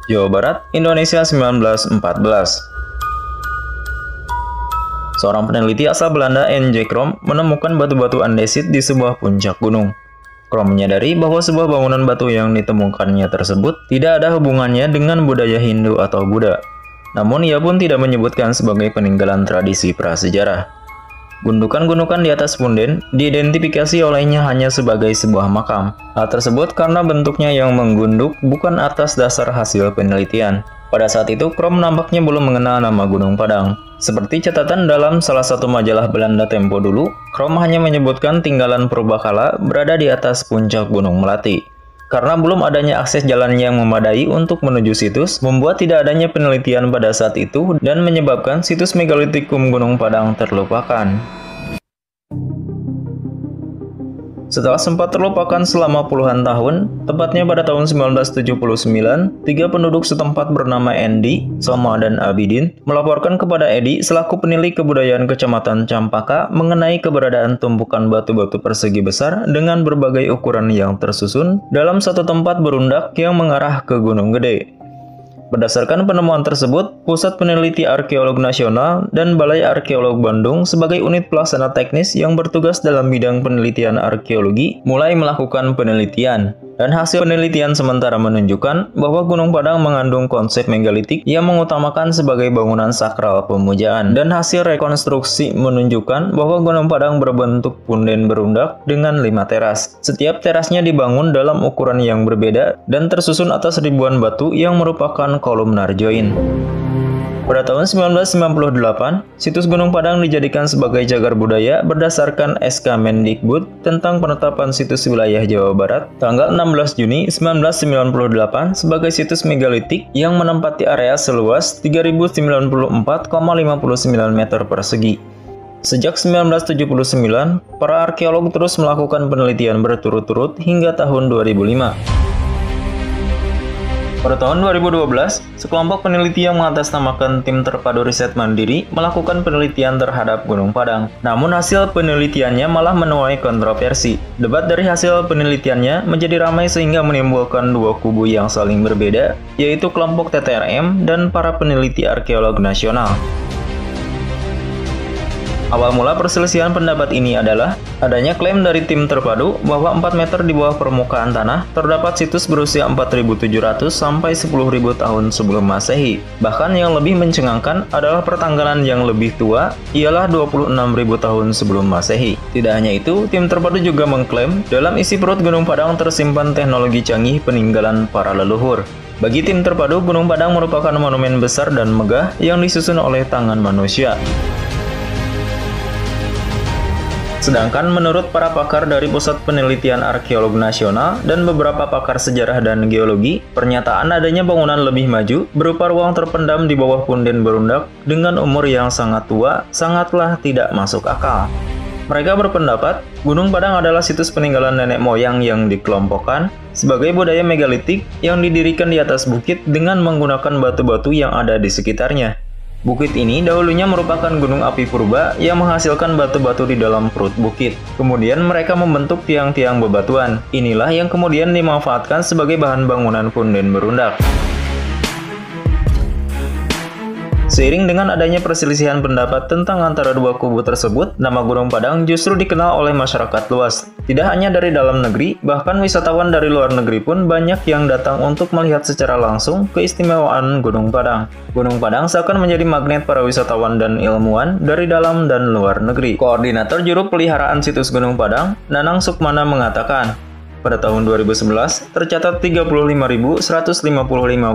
Jawa Barat, Indonesia 1914. Seorang peneliti asal Belanda, N.J. Krom, menemukan batu-batu andesit di sebuah puncak gunung. Krom menyadari bahwa sebuah bangunan batu yang ditemukannya tersebut tidak ada hubungannya dengan budaya Hindu atau Buddha. Namun ia pun tidak menyebutkan sebagai peninggalan tradisi prasejarah. Gundukan-gundukan di atas punden diidentifikasi olehnya hanya sebagai sebuah makam. Hal tersebut karena bentuknya yang menggunduk, bukan atas dasar hasil penelitian. Pada saat itu, Krom nampaknya belum mengenal nama Gunung Padang. Seperti catatan dalam salah satu majalah Belanda Tempo dulu, Krom hanya menyebutkan tinggalan purbakala berada di atas puncak Gunung Melati. Karena belum adanya akses jalan yang memadai untuk menuju situs, membuat tidak adanya penelitian pada saat itu dan menyebabkan situs megalitikum Gunung Padang terlupakan. Setelah sempat terlupakan selama puluhan tahun, tepatnya pada tahun 1979, 3 penduduk setempat bernama Endi, Soma, dan Abidin melaporkan kepada Edi selaku penilik kebudayaan Kecamatan Campaka mengenai keberadaan tumpukan batu-batu persegi besar dengan berbagai ukuran yang tersusun dalam satu tempat berundak yang mengarah ke Gunung Gede. Berdasarkan penemuan tersebut, Pusat Peneliti Arkeolog Nasional dan Balai Arkeolog Bandung sebagai unit pelaksana teknis yang bertugas dalam bidang penelitian arkeologi mulai melakukan penelitian. Dan hasil penelitian sementara menunjukkan bahwa Gunung Padang mengandung konsep megalitik yang mengutamakan sebagai bangunan sakral pemujaan. Dan hasil rekonstruksi menunjukkan bahwa Gunung Padang berbentuk punden berundak dengan 5 teras. Setiap terasnya dibangun dalam ukuran yang berbeda dan tersusun atas ribuan batu yang merupakan kolumnar join. Pada tahun 1998, situs Gunung Padang dijadikan sebagai cagar budaya berdasarkan SK Mendikbud tentang penetapan situs wilayah Jawa Barat tanggal 16 Juni 1998 sebagai situs megalitik yang menempati area seluas 3094,59 meter persegi. Sejak 1979, para arkeolog terus melakukan penelitian berturut-turut hingga tahun 2005. Pada tahun 2012, sekelompok peneliti yang mengatasnamakan Tim Terpadu Riset Mandiri melakukan penelitian terhadap Gunung Padang. Namun hasil penelitiannya malah menuai kontroversi. Debat dari hasil penelitiannya menjadi ramai sehingga menimbulkan dua kubu yang saling berbeda, yaitu kelompok TTRM dan para peneliti arkeolog nasional. Awal mula perselisihan pendapat ini adalah adanya klaim dari tim terpadu bahwa 4 meter di bawah permukaan tanah terdapat situs berusia 4.700 sampai 10.000 tahun sebelum Masehi. Bahkan yang lebih mencengangkan adalah pertanggalan yang lebih tua, ialah 26.000 tahun sebelum Masehi. Tidak hanya itu, tim terpadu juga mengklaim dalam isi perut Gunung Padang tersimpan teknologi canggih peninggalan para leluhur. Bagi tim terpadu, Gunung Padang merupakan monumen besar dan megah yang disusun oleh tangan manusia. Sedangkan menurut para pakar dari Pusat Penelitian Arkeolog Nasional dan beberapa pakar sejarah dan geologi, pernyataan adanya bangunan lebih maju berupa ruang terpendam di bawah punden berundak dengan umur yang sangat tua sangatlah tidak masuk akal. Mereka berpendapat Gunung Padang adalah situs peninggalan nenek moyang yang dikelompokkan sebagai budaya megalitik yang didirikan di atas bukit dengan menggunakan batu-batu yang ada di sekitarnya. Bukit ini dahulunya merupakan gunung api purba yang menghasilkan batu-batu di dalam perut bukit. Kemudian mereka membentuk tiang-tiang bebatuan. Inilah yang kemudian dimanfaatkan sebagai bahan bangunan punden berundak. Seiring dengan adanya perselisihan pendapat tentang antara dua kubu tersebut, nama Gunung Padang justru dikenal oleh masyarakat luas. Tidak hanya dari dalam negeri, bahkan wisatawan dari luar negeri pun banyak yang datang untuk melihat secara langsung keistimewaan Gunung Padang. Gunung Padang seakan menjadi magnet para wisatawan dan ilmuwan dari dalam dan luar negeri. Koordinator Juru Peliharaan Situs Gunung Padang, Nanang Sukmana mengatakan, pada tahun 2011, tercatat 35.155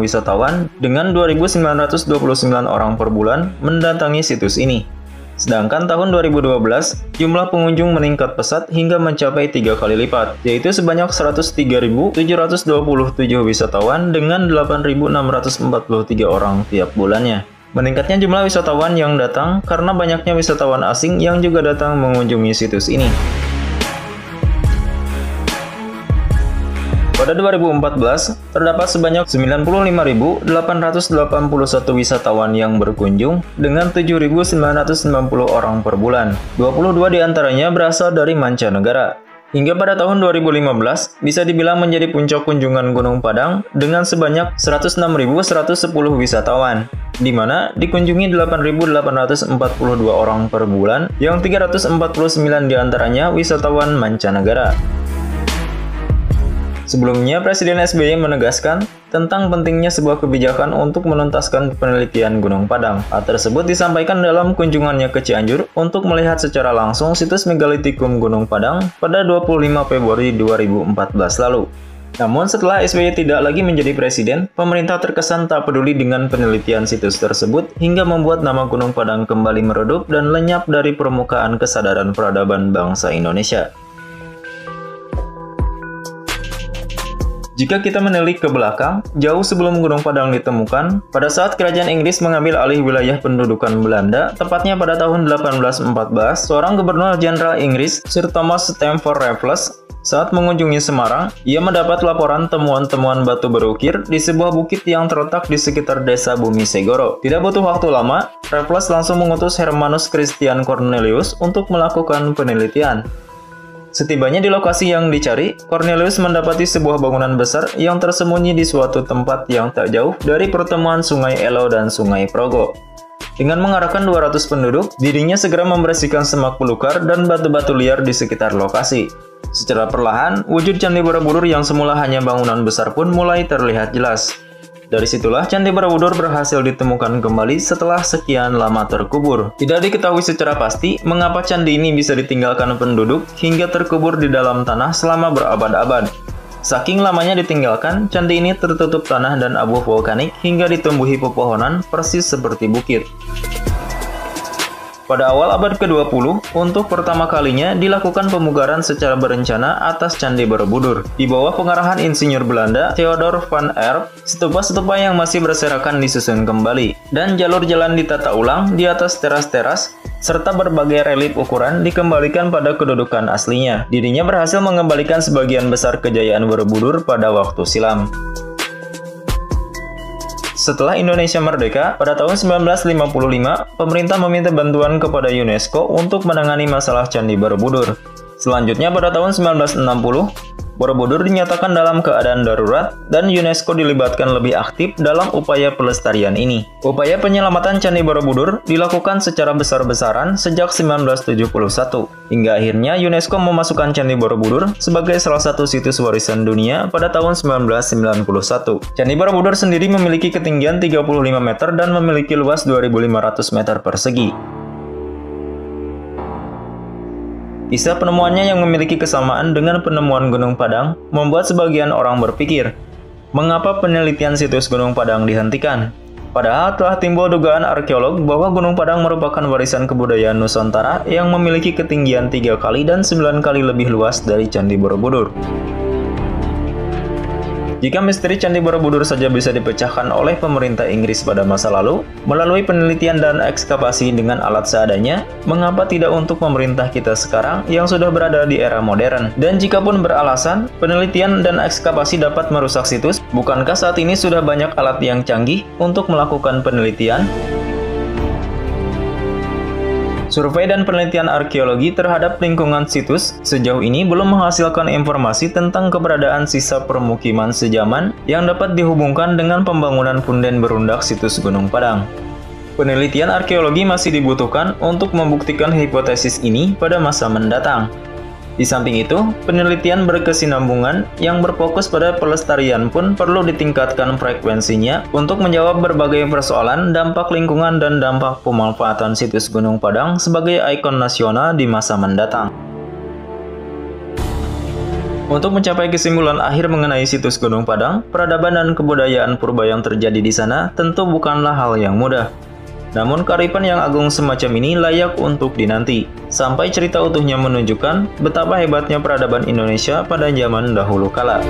wisatawan dengan 2.929 orang per bulan mendatangi situs ini. Sedangkan tahun 2012, jumlah pengunjung meningkat pesat hingga mencapai 3 kali lipat, yaitu sebanyak 103.727 wisatawan dengan 8.643 orang tiap bulannya. Meningkatnya jumlah wisatawan yang datang karena banyaknya wisatawan asing yang juga datang mengunjungi situs ini. Pada 2014, terdapat sebanyak 95.881 wisatawan yang berkunjung dengan 7.990 orang per bulan. 22 diantaranya berasal dari mancanegara. Hingga pada tahun 2015, bisa dibilang menjadi puncak kunjungan Gunung Padang dengan sebanyak 106.110 wisatawan, di mana dikunjungi 8.842 orang per bulan, yang 349 diantaranya wisatawan mancanegara. Sebelumnya, Presiden SBY menegaskan tentang pentingnya sebuah kebijakan untuk menuntaskan penelitian Gunung Padang. Hal tersebut disampaikan dalam kunjungannya ke Cianjur untuk melihat secara langsung situs megalitikum Gunung Padang pada 25 Februari 2014 lalu. Namun setelah SBY tidak lagi menjadi presiden, pemerintah terkesan tak peduli dengan penelitian situs tersebut hingga membuat nama Gunung Padang kembali meredup dan lenyap dari permukaan kesadaran peradaban bangsa Indonesia. Jika kita menilik ke belakang, jauh sebelum Gunung Padang ditemukan, pada saat Kerajaan Inggris mengambil alih wilayah pendudukan Belanda, tepatnya pada tahun 1814, seorang Gubernur Jenderal Inggris, Sir Thomas Stamford Raffles, saat mengunjungi Semarang, ia mendapat laporan temuan-temuan batu berukir di sebuah bukit yang terletak di sekitar desa Bumi Segoro. Tidak butuh waktu lama, Raffles langsung mengutus Hermanus Christian Cornelius untuk melakukan penelitian. Setibanya di lokasi yang dicari, Cornelius mendapati sebuah bangunan besar yang tersembunyi di suatu tempat yang tak jauh dari pertemuan Sungai Elo dan Sungai Progo. Dengan mengarahkan 200 penduduk, dirinya segera membersihkan semak belukar dan batu-batu liar di sekitar lokasi. Secara perlahan, wujud Candi Borobudur yang semula hanya bangunan besar pun mulai terlihat jelas. Dari situlah Candi Borobudur berhasil ditemukan kembali setelah sekian lama terkubur. Tidak diketahui secara pasti mengapa candi ini bisa ditinggalkan penduduk hingga terkubur di dalam tanah selama berabad-abad. Saking lamanya ditinggalkan, candi ini tertutup tanah dan abu vulkanik hingga ditumbuhi pepohonan persis seperti bukit. Pada awal abad ke-20, untuk pertama kalinya dilakukan pemugaran secara berencana atas Candi Borobudur. Di bawah pengarahan insinyur Belanda, Theodor van Erp, stupa-stupa yang masih berserakan disusun kembali, dan jalur jalan ditata ulang di atas teras-teras, serta berbagai relief ukuran dikembalikan pada kedudukan aslinya. Dirinya berhasil mengembalikan sebagian besar kejayaan Borobudur pada waktu silam. Setelah Indonesia merdeka, pada tahun 1955, pemerintah meminta bantuan kepada UNESCO untuk menangani masalah Candi Borobudur. Selanjutnya pada tahun 1960, Borobudur dinyatakan dalam keadaan darurat dan UNESCO dilibatkan lebih aktif dalam upaya pelestarian ini. Upaya penyelamatan Candi Borobudur dilakukan secara besar-besaran sejak 1971, hingga akhirnya UNESCO memasukkan Candi Borobudur sebagai salah satu situs warisan dunia pada tahun 1991. Candi Borobudur sendiri memiliki ketinggian 35 meter dan memiliki luas 2.500 meter persegi. Kisah penemuannya yang memiliki kesamaan dengan penemuan Gunung Padang membuat sebagian orang berpikir, mengapa penelitian situs Gunung Padang dihentikan? Padahal telah timbul dugaan arkeolog bahwa Gunung Padang merupakan warisan kebudayaan Nusantara yang memiliki ketinggian 3 kali dan 9 kali lebih luas dari Candi Borobudur. Jika misteri Candi Borobudur saja bisa dipecahkan oleh pemerintah Inggris pada masa lalu, melalui penelitian dan ekskavasi dengan alat seadanya, mengapa tidak untuk pemerintah kita sekarang yang sudah berada di era modern? Dan jikapun beralasan, penelitian dan ekskavasi dapat merusak situs, bukankah saat ini sudah banyak alat yang canggih untuk melakukan penelitian? Survei dan penelitian arkeologi terhadap lingkungan situs sejauh ini belum menghasilkan informasi tentang keberadaan sisa permukiman sejaman yang dapat dihubungkan dengan pembangunan punden berundak situs Gunung Padang. Penelitian arkeologi masih dibutuhkan untuk membuktikan hipotesis ini pada masa mendatang. Di samping itu, penelitian berkesinambungan yang berfokus pada pelestarian pun perlu ditingkatkan frekuensinya untuk menjawab berbagai persoalan dampak lingkungan dan dampak pemanfaatan situs Gunung Padang sebagai ikon nasional di masa mendatang. Untuk mencapai kesimpulan akhir mengenai situs Gunung Padang, peradaban dan kebudayaan purba yang terjadi di sana tentu bukanlah hal yang mudah. Namun kearifan yang agung semacam ini layak untuk dinanti, sampai cerita utuhnya menunjukkan betapa hebatnya peradaban Indonesia pada zaman dahulu kala.